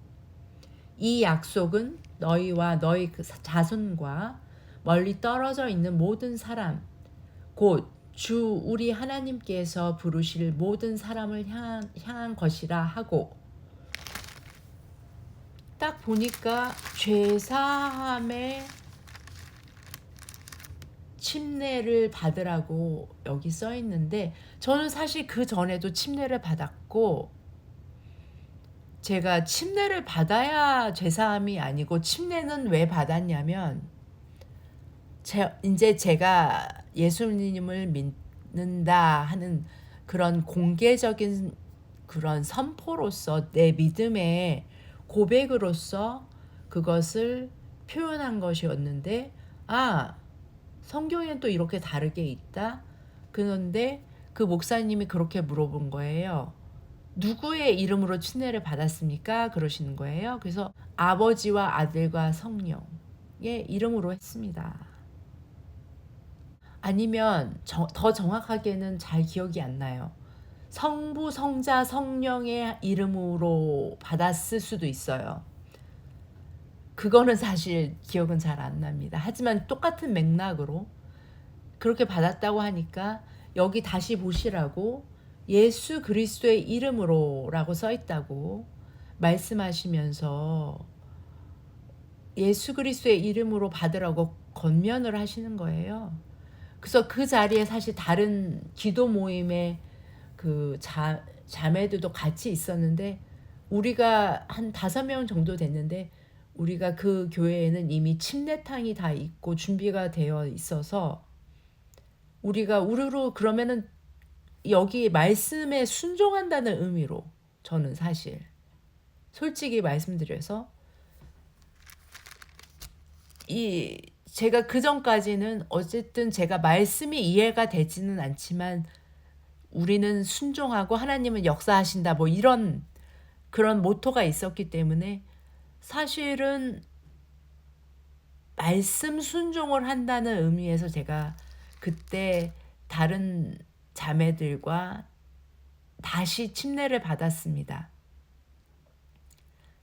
이 약속은 너희와 너희 그 자손과 멀리 떨어져 있는 모든 사람 곧 주 우리 하나님께서 부르실 모든 사람을 향한 것이라 하고, 딱 보니까 죄사함의 침례를 받으라고 여기 써 있는데, 저는 사실 그 전에도 침례를 받았고, 제가 침례를 받아야 죄사함이 아니고, 침례는 왜 받았냐면 이제 제가 예수님을 믿는다 하는 그런 공개적인 그런 선포로서, 내 믿음의 고백으로서 그것을 표현한 것이었는데, 성경엔 또 이렇게 다르게 있다. 그런데 그 목사님이 그렇게 물어본 거예요. 누구의 이름으로 침례를 받았습니까? 그러시는 거예요. 그래서 아버지와 아들과 성령의 이름으로 했습니다. 아니면 더 정확하게는 잘 기억이 안 나요. 성부, 성자, 성령의 이름으로 받았을 수도 있어요. 그거는 사실 기억은 잘 안 납니다. 하지만 똑같은 맥락으로 그렇게 받았다고 하니까 여기 다시 보시라고 예수 그리스도의 이름으로라고 써 있다고 말씀하시면서 예수 그리스도의 이름으로 받으라고 권면을 하시는 거예요. 그래서 그 자리에 사실 다른 기도 모임의 그 자매들도 같이 있었는데, 우리가 한 5명 정도 됐는데, 우리가 그 교회에는 이미 침례탕이 다 있고 준비가 되어 있어서 우리가 우르르 그러면은 여기 말씀에 순종한다는 의미로, 저는 사실 솔직히 말씀드려서 제가 그 전까지는 어쨌든 제가 말씀이 이해가 되지는 않지만 우리는 순종하고 하나님은 역사하신다, 뭐 이런 그런 모토가 있었기 때문에 사실은 말씀 순종을 한다는 의미에서 제가 그때 다른 자매들과 다시 침례를 받았습니다.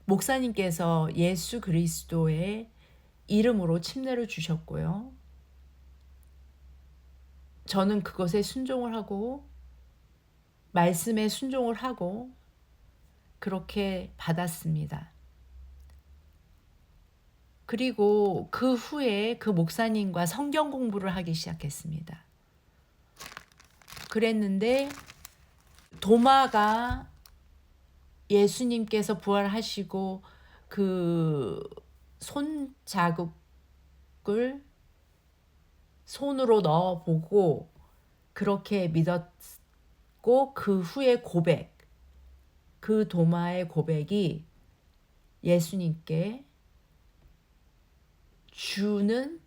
목사님께서 예수 그리스도의 이름으로 침례를 주셨고요. 저는 그것에 순종을 하고 말씀에 순종을 하고 그렇게 받았습니다. 그리고 그 후에 그 목사님과 성경 공부를 하기 시작했습니다. 그랬는데 도마가 예수님께서 부활하시고 그 손자국을 손으로 넣어보고 그렇게 믿었고, 그 후에 그 도마의 고백이 예수님께 주는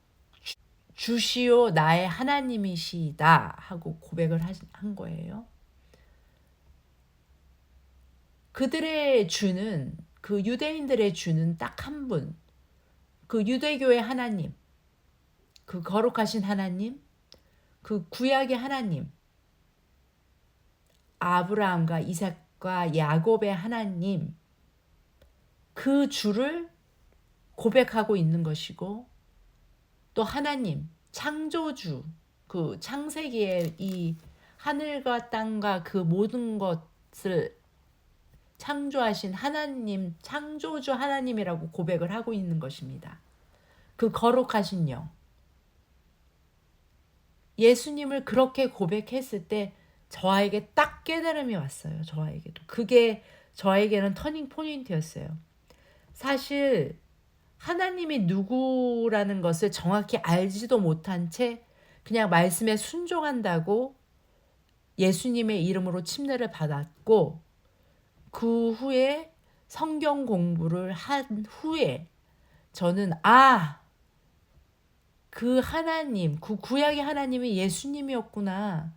주시오 나의 하나님이시다 하고 고백을 한 거예요. 그들의 주는, 그 유대인들의 주는 딱 한 분, 그 유대교의 하나님, 그 거룩하신 하나님, 그 구약의 하나님, 아브라함과 이삭과 야곱의 하나님, 그 주를 고백하고 있는 것이고, 또 하나님, 창조주, 그 창세기에 이 하늘과 땅과 그 모든 것을 창조하신 하나님, 창조주 하나님이라고 고백을 하고 있는 것입니다. 그 거룩하신 영. 예수님을 그렇게 고백했을 때 저에게 딱 깨달음이 왔어요. 저에게도. 그게 저에게는 터닝 포인트였어요. 사실 하나님이 누구라는 것을 정확히 알지도 못한 채 그냥 말씀에 순종한다고 예수님의 이름으로 침례를 받았고, 그 후에 성경 공부를 한 후에 저는 그 하나님, 그 구약의 하나님이 예수님이었구나.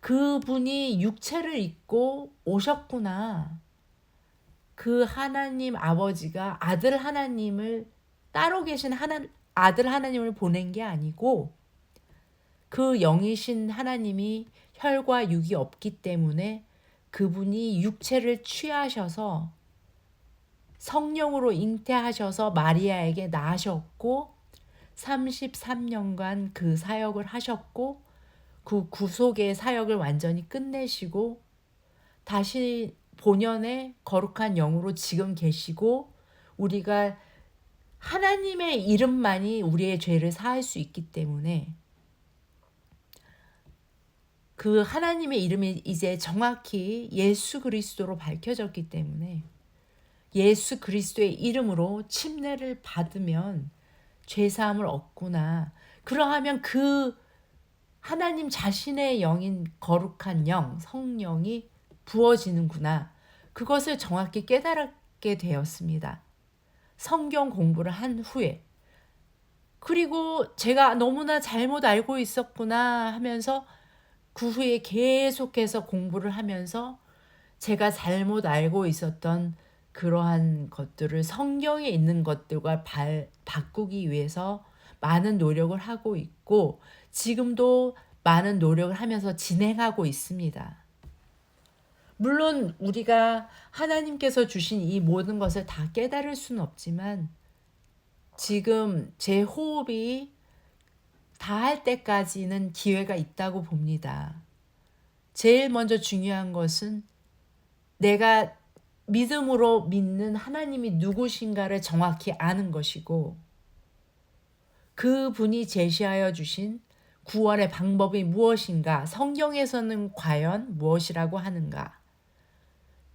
그분이 육체를 입고 오셨구나. 그 하나님 아버지가 아들 하나님을, 따로 계신 아들 하나님을 보낸 게 아니고 그 영이신 하나님이 혈과 육이 없기 때문에 그분이 육체를 취하셔서 성령으로 잉태하셔서 마리아에게 낳으셨고 33년간 그 사역을 하셨고, 그 구속의 사역을 완전히 끝내시고 다시 본연의 거룩한 영으로 지금 계시고, 우리가 하나님의 이름만이 우리의 죄를 사할 수 있기 때문에 그 하나님의 이름이 이제 정확히 예수 그리스도로 밝혀졌기 때문에 예수 그리스도의 이름으로 침례를 받으면 죄사함을 얻구나. 그러하면 그 하나님 자신의 영인 거룩한 영, 성령이 부어지는구나. 그것을 정확히 깨달게 되었습니다. 성경 공부를 한 후에. 그리고 제가 너무나 잘못 알고 있었구나 하면서 그 후에 계속해서 공부를 하면서 제가 잘못 알고 있었던 그러한 것들을 성경에 있는 것들과 바꾸기 위해서 많은 노력을 하고 있고, 지금도 많은 노력을 하면서 진행하고 있습니다. 물론 우리가 하나님께서 주신 이 모든 것을 다 깨달을 수는 없지만 지금 제 호흡이 다할 때까지는 기회가 있다고 봅니다. 제일 먼저 중요한 것은 내가 믿음으로 믿는 하나님이 누구신가를 정확히 아는 것이고, 그분이 제시하여 주신 구원의 방법이 무엇인가, 성경에서는 과연 무엇이라고 하는가,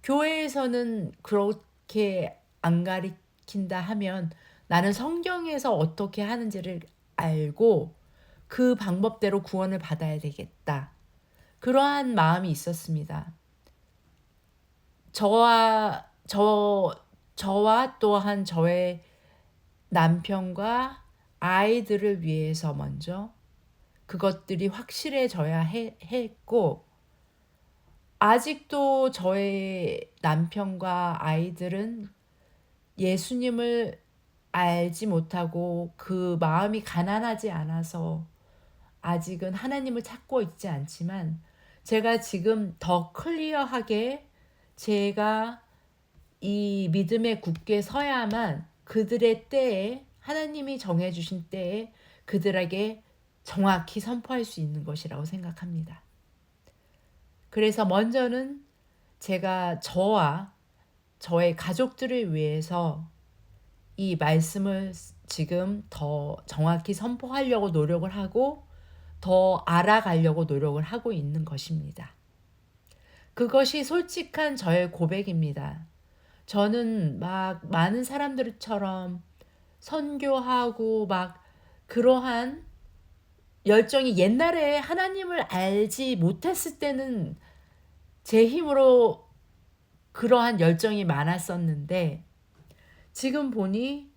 교회에서는 그렇게 안 가리킨다 하면 나는 성경에서 어떻게 하는지를 알고 그 방법대로 구원을 받아야 되겠다. 그러한 마음이 있었습니다. 저와 또한 저의 남편과 아이들을 위해서 먼저 그것들이 확실해져야 했고, 아직도 저의 남편과 아이들은 예수님을 알지 못하고 그 마음이 가난하지 않아서 아직은 하나님을 찾고 있지 않지만, 제가 지금 더 클리어하게 제가 이 믿음에 굳게 서야만 그들의 때에, 하나님이 정해주신 때에 그들에게 정확히 선포할 수 있는 것이라고 생각합니다. 그래서 먼저는 제가 저와 저의 가족들을 위해서 이 말씀을 지금 더 정확히 선포하려고 노력을 하고 더 알아가려고 노력을 하고 있는 것입니다. 그것이 솔직한 저의 고백입니다. 저는 막 많은 사람들처럼 선교하고 막 그러한 열정이, 옛날에 하나님을 알지 못했을 때는 제 힘으로 그러한 열정이 많았었는데, 지금 보니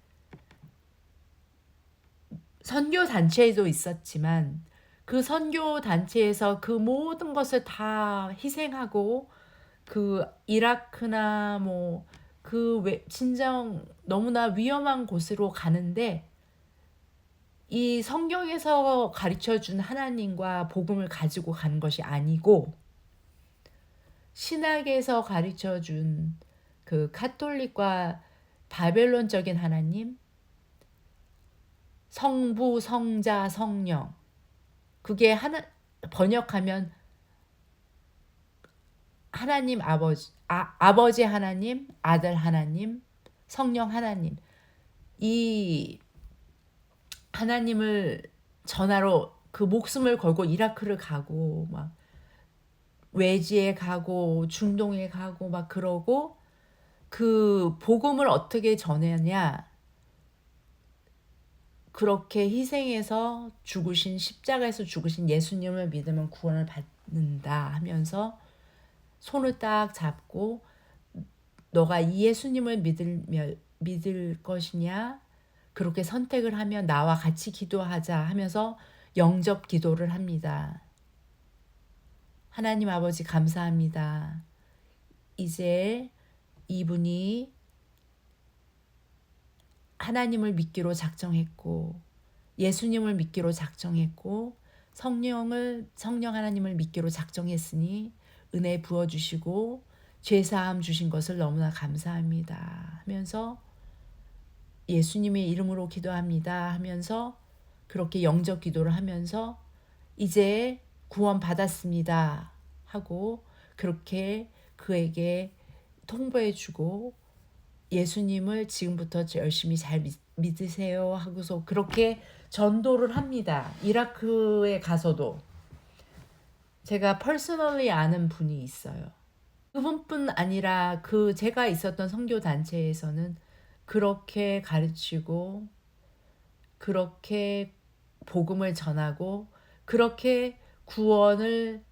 선교 단체에도 있었지만 그 선교 단체에서 그 모든 것을 다 희생하고 그 이라크나 진정 너무나 위험한 곳으로 가는데, 이 성경에서 가르쳐 준 하나님과 복음을 가지고 가는 것이 아니고 신학에서 가르쳐 준 그 카톨릭과 바벨론적인 하나님, 성부, 성자, 성령, 그게 번역하면 하나님 아버지 하나님, 아들 하나님, 성령 하나님, 이 하나님을 전하러 그 목숨을 걸고 이라크를 가고 막 외지에 가고 중동에 가고 막 그러고, 그 복음을 어떻게 전하냐, 그렇게 희생해서 죽으신 십자가에서 죽으신 예수님을 믿으면 구원을 받는다 하면서 손을 딱 잡고 너가 이 예수님을 믿을 것이냐? 그렇게 선택을 하면 나와 같이 기도하자 하면서 영접 기도를 합니다. 하나님 아버지 감사합니다. 이제 이분이 하나님을 믿기로 작정했고 예수님을 믿기로 작정했고 성령 하나님을 믿기로 작정했으니 은혜 부어주시고 죄사함 주신 것을 너무나 감사합니다 하면서 예수님의 이름으로 기도합니다 하면서 그렇게 영접 기도를 하면서 이제 구원 받았습니다 하고 그렇게 그에게 통보해주고 예수님을 지금부터 열심히 잘 믿으세요 하고서 그렇게 전도를 합니다. 이라크에 가서도 제가 퍼스널리 아는 분이 있어요. 그분뿐 아니라 제가 있었던 선교 단체에서는 그렇게 가르치고 그렇게 복음을 전하고 그렇게 구원을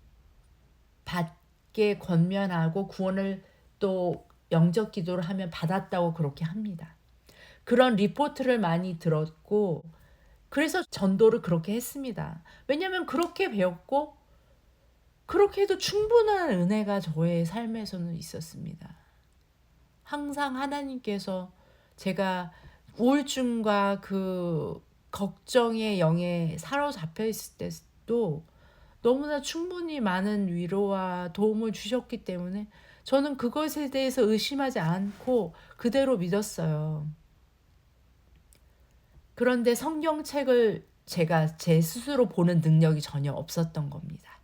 받게 권면하고 구원을 또 영접 기도를 하면 받았다고 그렇게 합니다. 그런 리포트를 많이 들었고 그래서 전도를 그렇게 했습니다. 왜냐하면 그렇게 배웠고 그렇게 해도 충분한 은혜가 저의 삶에서는 있었습니다. 항상 하나님께서 제가 우울증과 그 걱정의 영에 사로잡혀 있을 때도 너무나 충분히 많은 위로와 도움을 주셨기 때문에 저는 그것에 대해서 의심하지 않고 그대로 믿었어요. 그런데 성경책을 제가 제 스스로 보는 능력이 전혀 없었던 겁니다.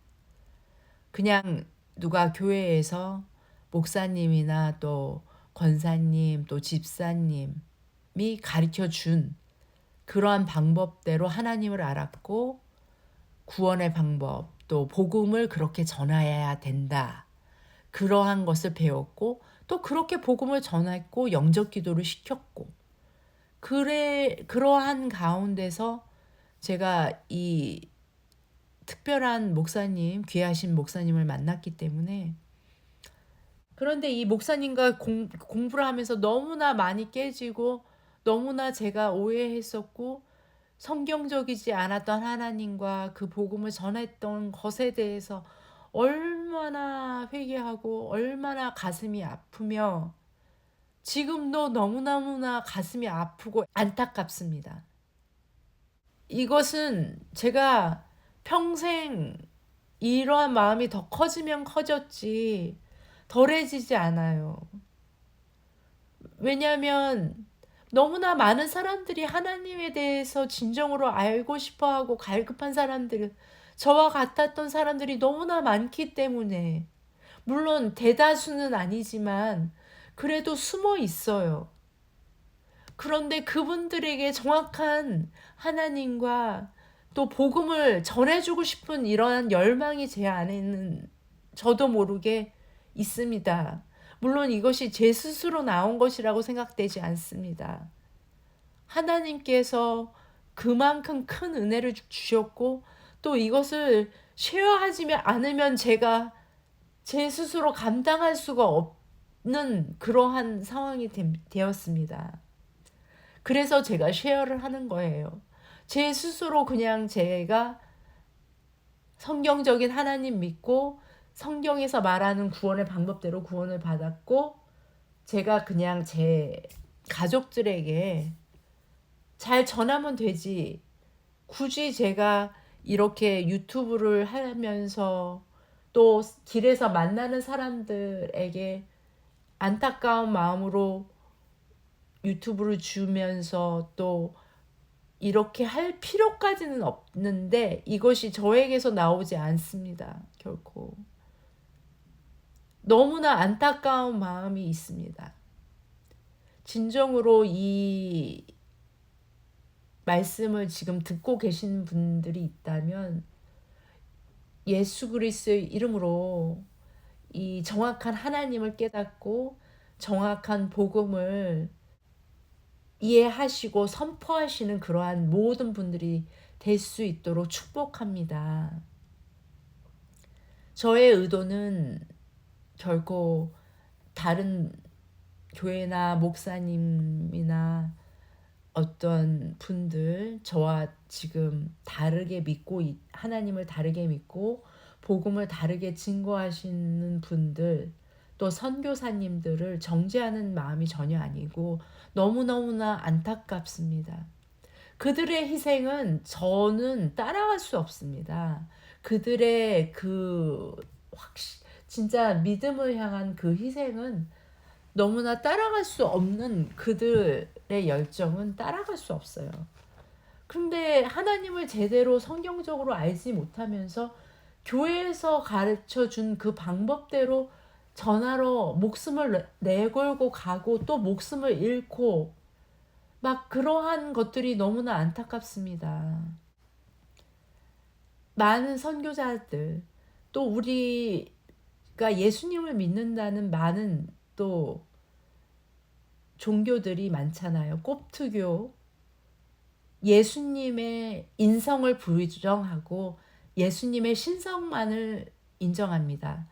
그냥 누가 교회에서 목사님이나 또 권사님 또 집사님이 가르쳐 준 그러한 방법대로 하나님을 알았고 구원의 방법 또 복음을 그렇게 전해야 된다. 그러한 것을 배웠고 또 그렇게 복음을 전했고 영접 기도를 시켰고 그러한 가운데서 제가 이 특별한 목사님 귀하신 목사님을 만났기 때문에 그런데 이 목사님과 공부를 하면서 너무나 많이 깨지고 너무나 제가 오해했었고 성경적이지 않았던 하나님과 그 복음을 전했던 것에 대해서 얼마나 회개하고 얼마나 가슴이 아프며 지금도 너무너무나 가슴이 아프고 안타깝습니다. 이것은 제가 평생 이러한 마음이 더 커지면 커졌지 덜해지지 않아요. 왜냐하면 너무나 많은 사람들이 하나님에 대해서 진정으로 알고 싶어하고 갈급한 사람들, 저와 같았던 사람들이 너무나 많기 때문에 물론 대다수는 아니지만 그래도 숨어 있어요. 그런데 그분들에게 정확한 하나님과 또 복음을 전해주고 싶은 이러한 열망이 제 안에는 저도 모르게 있습니다. 물론 이것이 제 스스로 나온 것이라고 생각되지 않습니다. 하나님께서 그만큼 큰 은혜를 주셨고 또 이것을 쉐어하지 않으면 제가 제 스스로 감당할 수가 없는 그러한 상황이 되었습니다. 그래서 제가 쉐어를 하는 거예요. 제 스스로 그냥 제가 성경적인 하나님 믿고 성경에서 말하는 구원의 방법대로 구원을 받았고 제가 그냥 제 가족들에게 잘 전하면 되지. 굳이 제가 이렇게 유튜브를 하면서 또 길에서 만나는 사람들에게 안타까운 마음으로 유튜브를 주면서 또 이렇게 할 필요까지는 없는데 이것이 저에게서 나오지 않습니다. 결코. 너무나 안타까운 마음이 있습니다. 진정으로 이 말씀을 지금 듣고 계신 분들이 있다면 예수 그리스도의 이름으로 이 정확한 하나님을 깨닫고 정확한 복음을 이해하시고 선포하시는 그러한 모든 분들이 될 수 있도록 축복합니다. 저의 의도는 결코 다른 교회나 목사님이나 어떤 분들, 저와 지금 다르게 믿고 하나님을 다르게 믿고 복음을 다르게 증거하시는 분들, 또 선교사님들을 정죄하는 마음이 전혀 아니고 너무너무나 안타깝습니다. 그들의 희생은 저는 따라갈 수 없습니다. 그들의 진짜 믿음을 향한 그 희생은 너무나 따라갈 수 없는, 그들의 열정은 따라갈 수 없어요. 그런데 하나님을 제대로 성경적으로 알지 못하면서 교회에서 가르쳐 준 그 방법대로 전하러 목숨을 내걸고 가고 또 목숨을 잃고 막 그러한 것들이 너무나 안타깝습니다. 많은 선교자들, 또 우리가 예수님을 믿는다는 많은 또 종교들이 많잖아요. kop트교, 예수님의 인성을 부정하고 예수님의 신성만을 인정합니다.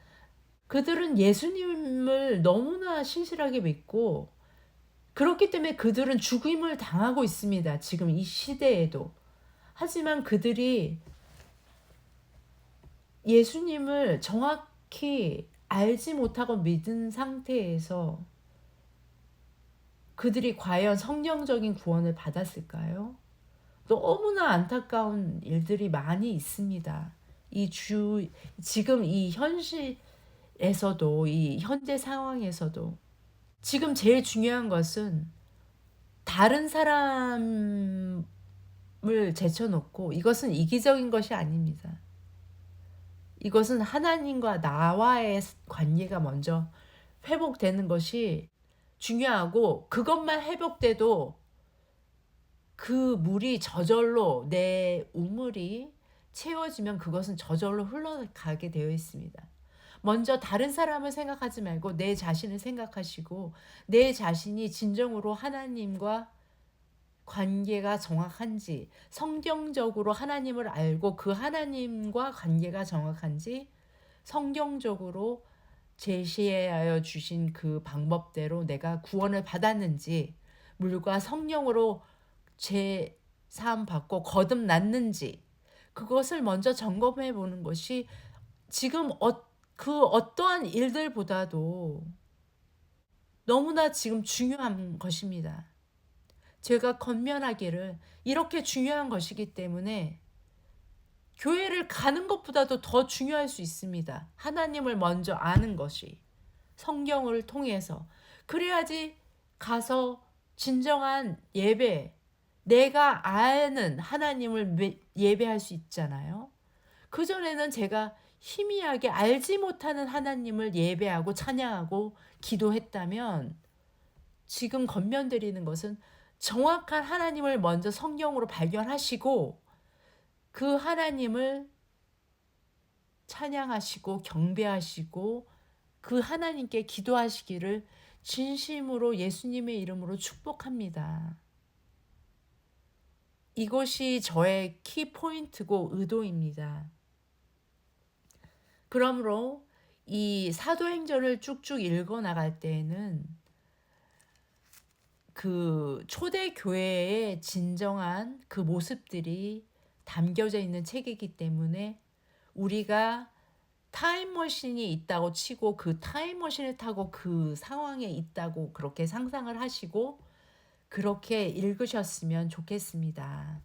그들은 예수님을 너무나 신실하게 믿고 그렇기 때문에 그들은 죽임을 당하고 있습니다. 지금 이 시대에도. 하지만 그들이 예수님을 정확히 알지 못하고 믿은 상태에서 그들이 과연 성령적인 구원을 받았을까요? 너무나 안타까운 일들이 많이 있습니다. 지금 이 현실에서도, 이 현재 상황에서도. 지금 제일 중요한 것은 다른 사람을 제쳐놓고, 이것은 이기적인 것이 아닙니다. 이것은 하나님과 나와의 관계가 먼저 회복되는 것이 중요하고, 그것만 회복돼도 그 물이 저절로, 내 우물이 채워지면 그것은 저절로 흘러가게 되어 있습니다. 먼저 다른 사람을 생각하지 말고 내 자신을 생각하시고, 내 자신이 진정으로 하나님과 관계가 정확한지, 성경적으로 하나님을 알고 그 하나님과 관계가 정확한지, 성경적으로 제시하여 주신 그 방법대로 내가 구원을 받았는지, 물과 성령으로 제사함 받고 거듭났는지, 그것을 먼저 점검해 보는 것이 지금 그 어떠한 일들보다도 너무나 지금 중요한 것입니다. 제가 권면하기를, 이렇게 중요한 것이기 때문에 교회를 가는 것보다도 더 중요할 수 있습니다. 하나님을 먼저 아는 것이, 성경을 통해서. 그래야지 가서 진정한 예배, 내가 아는 하나님을 예배할 수 있잖아요. 그전에는 제가 희미하게 알지 못하는 하나님을 예배하고 찬양하고 기도했다면, 지금 권면드리는 것은 정확한 하나님을 먼저 성경으로 발견하시고 그 하나님을 찬양하시고 경배하시고 그 하나님께 기도하시기를 진심으로 예수님의 이름으로 축복합니다. 이것이 저의 키포인트고 의도입니다. 그러므로 이 사도행전을 쭉쭉 읽어 나갈 때에는 그 초대 교회의 진정한 그 모습들이 담겨져 있는 책이기 때문에, 우리가 타임머신이 있다고 치고 그 타임머신을 타고 그 상황에 있다고 그렇게 상상을 하시고 그렇게 읽으셨으면 좋겠습니다.